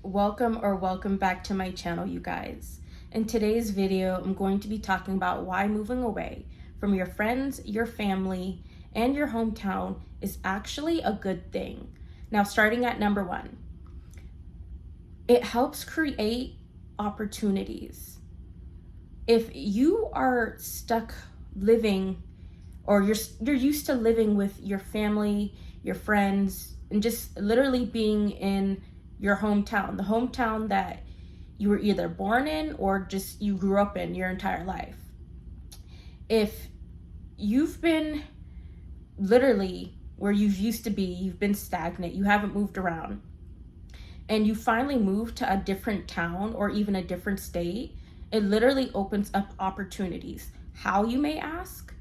Welcome back to my channel, you guys. In today's video, I'm going to be talking about why moving away from your friends, your family, and your hometown is actually a good thing. Now, starting at number one, it helps create opportunities. If you are stuck living, or you're used to living with your family, your friends, and just literally being in your hometown, the hometown that you were either born in or just you grew up in your entire life. If you've been literally where you used to be, you've been stagnant, you haven't moved around, and you finally move to a different town or even a different state, it literally opens up opportunities. How, you may ask?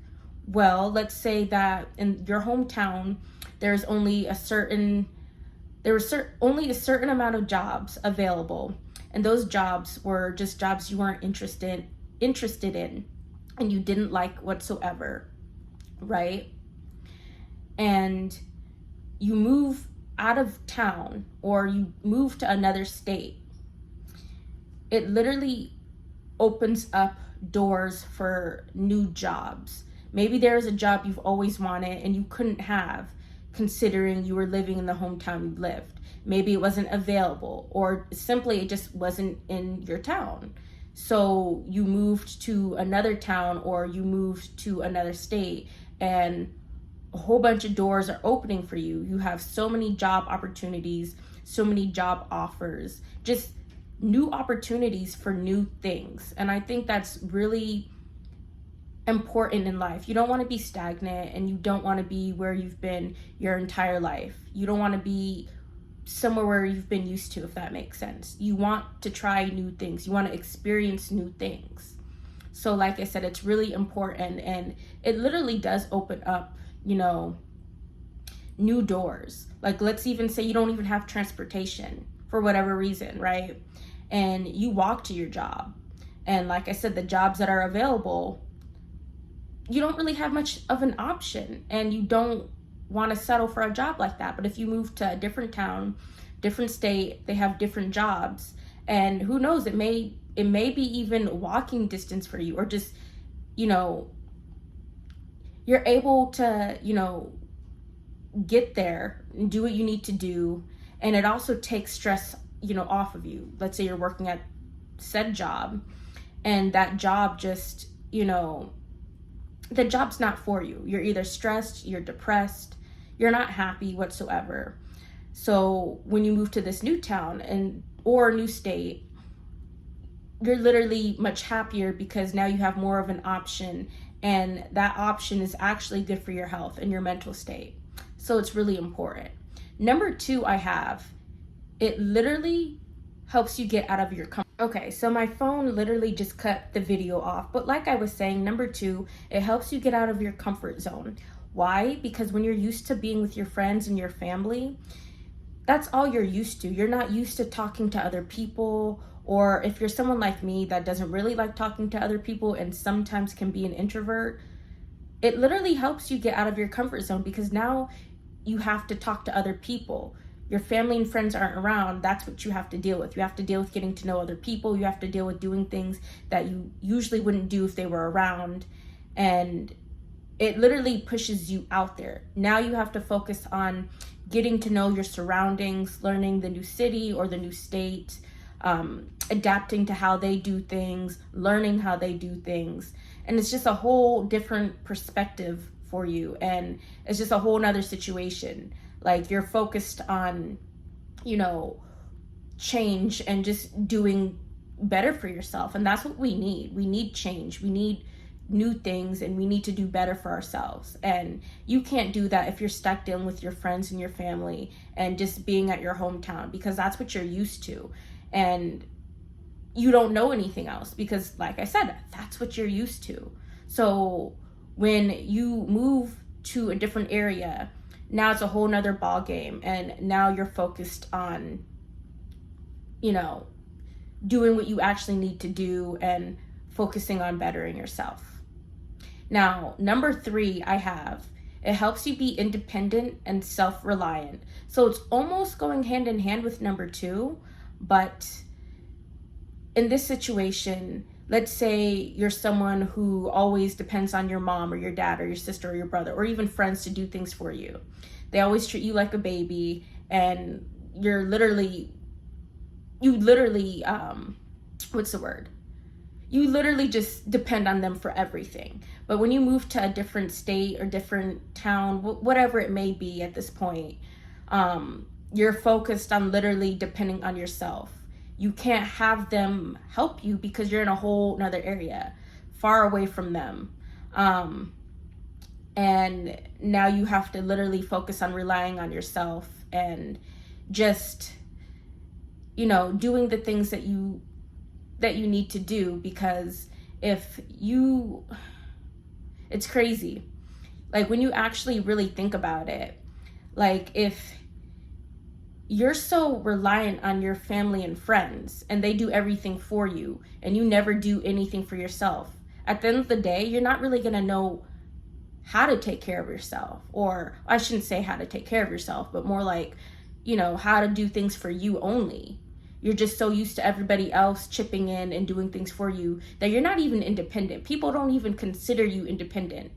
Well, let's say that in your hometown, there's only a certain amount of jobs available, and those jobs were just jobs you weren't interested in and you didn't like whatsoever, right? And you move out of town or you move to another state. It literally opens up doors for new jobs. Maybe there's a job you've always wanted and you couldn't have, considering you were living in the hometown you lived. Maybe it wasn't available, or simply it just wasn't in your town. So you moved to another town or you moved to another state, and a whole bunch of doors are opening for you. You have so many job opportunities, so many job offers, just new opportunities for new things. And I think that's really important in life. You don't want to be stagnant, and you don't want to be where you've been your entire life. You don't want to be somewhere where you've been used to, if that makes sense. You want to try new things. You want to experience new things. So like I said, it's really important, and it literally does open up, new doors. Like, let's even say you don't even have transportation for whatever reason, right? And you walk to your job. And like I said, the jobs that are available, you don't really have much of an option, and you don't want to settle for a job like that. But if you move to a different town, different state, they have different jobs, and who knows, it may be even walking distance for you, or just, you're able to, get there and do what you need to do. And it also takes stress, off of you. Let's say you're working at said job, and that job just, the job's not for you. You're either stressed, you're depressed, you're not happy whatsoever. So when you move to this new town or new state, you're literally much happier because now you have more of an option, and that option is actually good for your health and your mental state. So it's really important. Number two, it literally helps you get out of your comfort. Okay, so my phone literally just cut the video off. But like I was saying, number two, it helps you get out of your comfort zone. Why? Because when you're used to being with your friends and your family, that's all you're used to. You're not used to talking to other people. Or if you're someone like me that doesn't really like talking to other people and sometimes can be an introvert, it literally helps you get out of your comfort zone, because now you have to talk to other people. Your family and friends aren't around. That's what you have to deal with. You have to deal with getting to know other people. You have to deal with doing things that you usually wouldn't do if they were around. And it literally pushes you out there. Now you have to focus on getting to know your surroundings, learning the new city or the new state, adapting to how they do things, learning how they do things. And it's just a whole different perspective for you. And it's just a whole nother situation. Like, you're focused on, change and just doing better for yourself. And that's what we need. We need change. We need new things, and we need to do better for ourselves. And you can't do that if you're stuck dealing with your friends and your family and just being at your hometown, because that's what you're used to. And you don't know anything else, because like I said, that's what you're used to. So when you move to a different area, now it's a whole nother ball game, and now you're focused on, doing what you actually need to do and focusing on bettering yourself. Now, number three, it helps you be independent and self-reliant. So it's almost going hand in hand with number two, But in this situation, let's say you're someone who always depends on your mom or your dad or your sister or your brother or even friends to do things for you. They always treat you like a baby, and you literally what's the word? You literally just depend on them for everything. But when you move to a different state or different town, whatever it may be at this point, you're focused on literally depending on yourself. You can't have them help you because you're in a whole nother area, far away from them. And now you have to literally focus on relying on yourself and just, doing the things that you need to do, because it's crazy. Like, when you actually really think about it, like, if you're so reliant on your family and friends and they do everything for you and you never do anything for yourself, at the end of the day, you're not really going to know how to take care of yourself. Or I shouldn't say how to take care of yourself, but more like, how to do things for you only. You're just so used to everybody else chipping in and doing things for you that you're not even independent. People don't even consider you independent.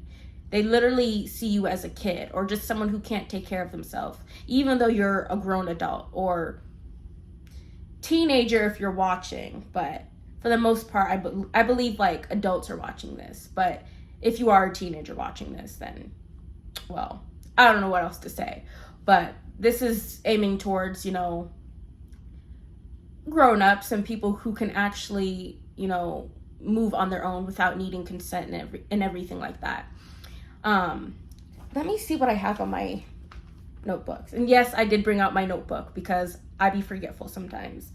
They literally see you as a kid or just someone who can't take care of themselves, even though you're a grown adult or teenager if you're watching. But for the most part, I believe like adults are watching this. But if you are a teenager watching this, then, well, I don't know what else to say. But this is aiming towards, grown-ups and people who can actually, move on their own without needing consent and everything like that. Let me see what I have on my notebooks. And yes, I did bring out my notebook because I be forgetful sometimes.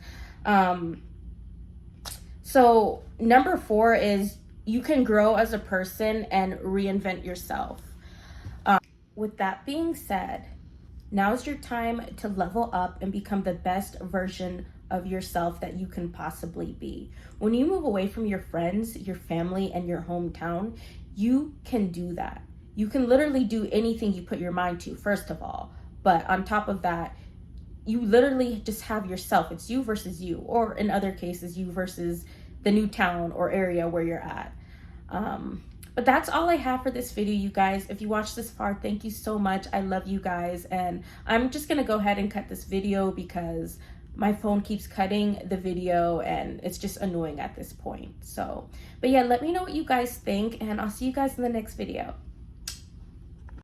So number 4 is you can grow as a person and reinvent yourself. With that being said, now's your time to level up and become the best version of yourself that you can possibly be. When you move away from your friends, your family, and your hometown, you can do that. You can literally do anything you put your mind to, first of all. But on top of that, you literally just have yourself. It's you versus you, or in other cases, you versus the new town or area where you're at. But that's all I have for this video, you guys. If you watched this far, thank you so much. I love you guys. And I'm just going to go ahead and cut this video because my phone keeps cutting the video and it's just annoying at this point. So, but yeah, let me know what you guys think and I'll see you guys in the next video.